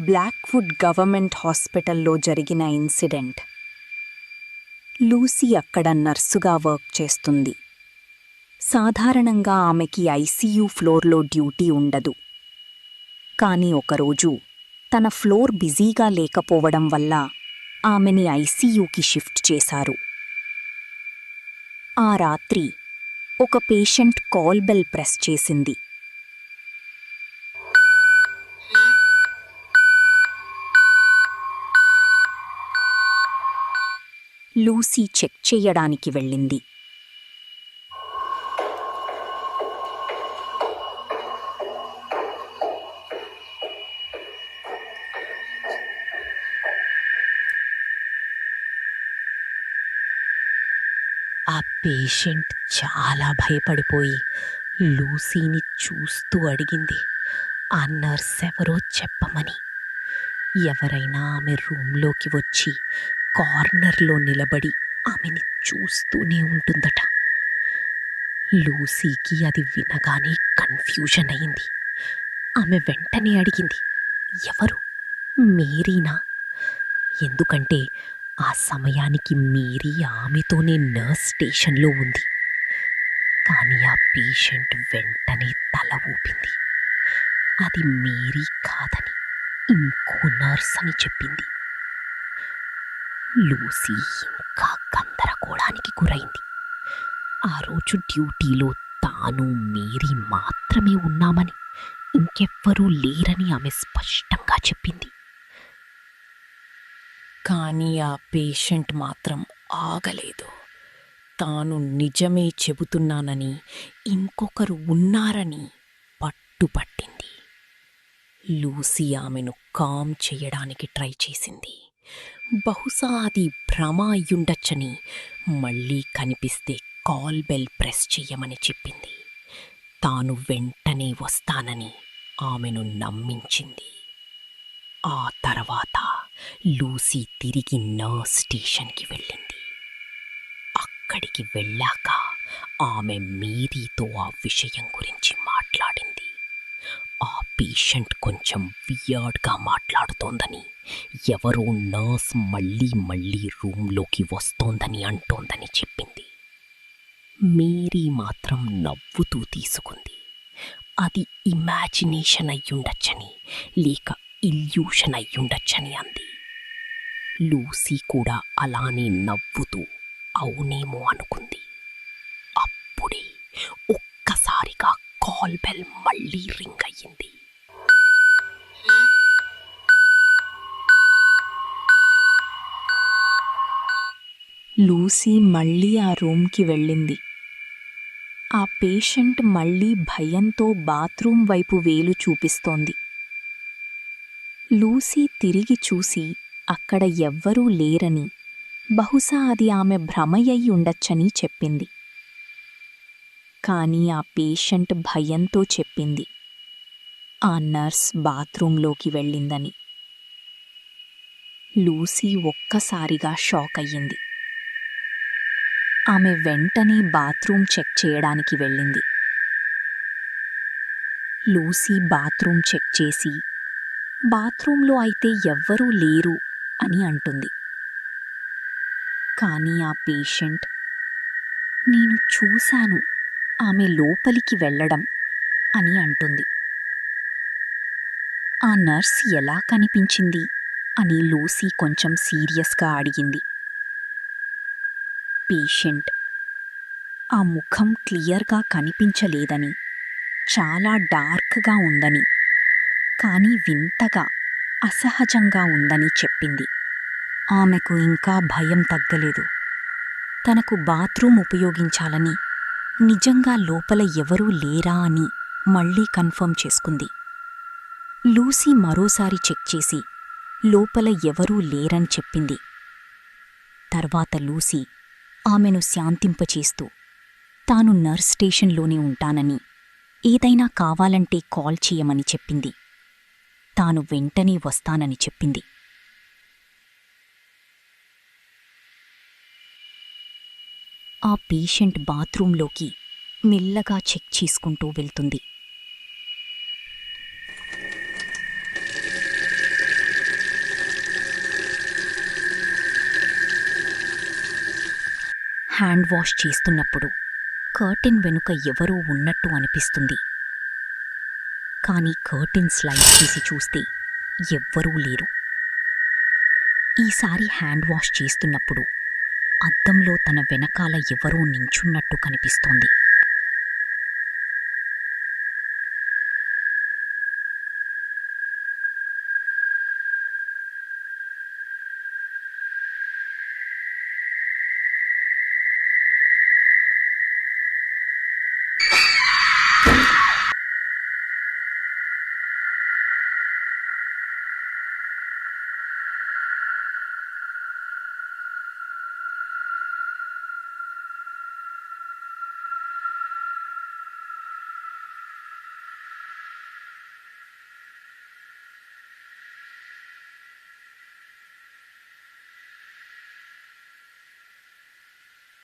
Blackwood government హాస్పిటల్లో జరిగిన incident. Lucy అక్కడ నర్సుగా వర్క్ చేస్తుంది. సాధారణంగా ఆమెకి ఐసీయూ ఫ్లోర్లో డ్యూటీ ఉండదు. కానీ ఒకరోజు తన ఫ్లోర్ బిజీగా లేకపోవడం వల్ల ఆమెని ఐసీయూకి షిఫ్ట్ చేశారు. ఆ రాత్రి ఒక పేషెంట్ కాల్ బెల్ ప్రెస్ చేసింది. లూసీ చెక్ చెయ్యడానికి వెళ్ళింది. ఆ పేషెంట్ చాలా భయపడిపోయి లూసీని చూస్తూ అడిగింది ఆ నర్స్ ఎవరో చెప్పమని. ఎవరైనా ఆమె రూంలోకి వచ్చి కార్నర్లో నిలబడి ఆమెని చూస్తూనే ఉంటుందట. లూసీకి అది వినగానే కన్ఫ్యూజన్ అయింది. ఆమె వెంటనే అడిగింది, ఎవరు? మేరీనా? ఎందుకంటే ఆ సమయానికి మేరీ ఆమెతోనే నర్స్ స్టేషన్లో ఉంది. కానీ ఆ పేషెంట్ వెంటనే తల ఊపింది. అది మేరీ కాదని ఇంకో నర్స్ అని చెప్పింది. లూసీ ఇంకా గందరగోళానికి గురైంది. ఆ రోజు డ్యూటీలో తాను మేరీ మాత్రమే ఉన్నామని, ఇంకెవ్వరూ లేరని ఆమె స్పష్టంగా చెప్పింది. కానీ ఆ పేషెంట్ మాత్రం ఆగలేదు. తాను నిజమే చెబుతున్నానని, ఇంకొకరు ఉన్నారని పట్టుపట్టింది. లూసీ ఆమెను కామ్ చెయ్యడానికి ట్రై చేసింది. బహుశా అది భ్రమ అయ్యుండొచ్చని, మళ్ళీ కనిపిస్తే కాల్ బెల్ ప్రెస్ చెయ్యమని చెప్పింది. తాను వెంటనే వస్తానని ఆమెను నమ్మించింది. ఆ తర్వాత లూసీ తిరిగి నర్స్ స్టేషన్కి వెళ్ళింది. అక్కడికి వెళ్ళాక ఆమె మేరీతో ఆ విషయం గురించి మాట్లాడింది. ఆ పేషెంట్ కొంచెం వియర్డ్గా మాట్లాడుతోందని, ఎవరో నర్స్ మళ్ళీ మళ్ళీ రూంలోకి వస్తోందని అంటోందని చెప్పింది. మేరీ మాత్రం నవ్వుతూ తీసుకుంది. అది ఇమాజినేషన్ అయ్యుండొచ్చని, లేక ఇల్యూషన్ అయ్యుండొచ్చని అంది. లూసీ కూడా అలానే నవ్వుతూ అవునేమో అనుకుంది. అప్పుడే ఒక్కసారిగా కాల్ బెల్ మళ్ళీ రింగ్ అయ్యింది. లూసీ మళ్ళీ ఆ రూమ్కి వెళ్ళింది. ఆ పేషెంట్ మళ్ళీ భయంతో బాత్రూం వైపు వేలు చూపిస్తోంది. లూసీ తిరిగి చూసి అక్కడ ఎవ్వరూ లేరని, బహుశా అది ఆమె భ్రమయ్యి ఉండొచ్చని చెప్పింది. కానీ ఆ పేషెంట్ భయంతో చెప్పింది ఆ నర్స్ బాత్రూంలోకి వెళ్ళిందని. లూసీ ఒక్కసారిగా షాక్ అయ్యింది. ఆమె వెంటనే బాత్రూం చెక్ చేయడానికి వెళ్ళింది. లూసీ బాత్రూం చెక్ చేసి, బాత్రూంలో అయితే ఎవ్వరూ లేరు అని అంటుంది. కానీ ఆ పేషెంట్, నేను చూశాను ఆమె లోపలికి వెళ్ళడం అని అంటుంది. ఆ నర్స్ ఎలా కనిపించింది అని లూసీ కొంచెం సీరియస్గా అడిగింది. పేషెంట్, ఆ ముఖం క్లియర్గా కనిపించలేదని, చాలా డార్క్గా ఉందని, కానీ వింతగా అసహజంగా ఉందని చెప్పింది. ఆమెకు ఇంకా భయం తగ్గలేదు. తనకు బాత్రూం ఉపయోగించాలని, నిజంగా లోపల ఎవరూ లేరా అని మళ్ళీ కన్ఫర్మ్ చేసుకుంది. లూసీ మరోసారి చెక్ చేసి లోపల ఎవరూ లేరని చెప్పింది. తర్వాత లూసీ ఆమెను శాంతింపచేస్తూ తాను నర్స్ స్టేషన్లోనే ఉంటానని, ఏదైనా కావాలంటే కాల్ చేయమని చెప్పింది. తాను వెంటనే వస్తానని చెప్పింది. ఆ పేషెంట్ బాత్రూంలోకి మెల్లగా చెక్ చేసుకుంటూ వెళ్తుంది. హ్యాండ్ వాష్ చేస్తున్నప్పుడు కర్టెన్ వెనుక ఎవరో ఉన్నట్టు అనిపిస్తుంది. కాని కర్టెన్ స్లైడ్ చేసి చూస్తే ఎవ్వరూ లేరు. ఈసారి హ్యాండ్ వాష్ చేస్తున్నప్పుడు అద్దంలో తన వెనకాల ఎవరో నించున్నట్టు కనిపిస్తోంది.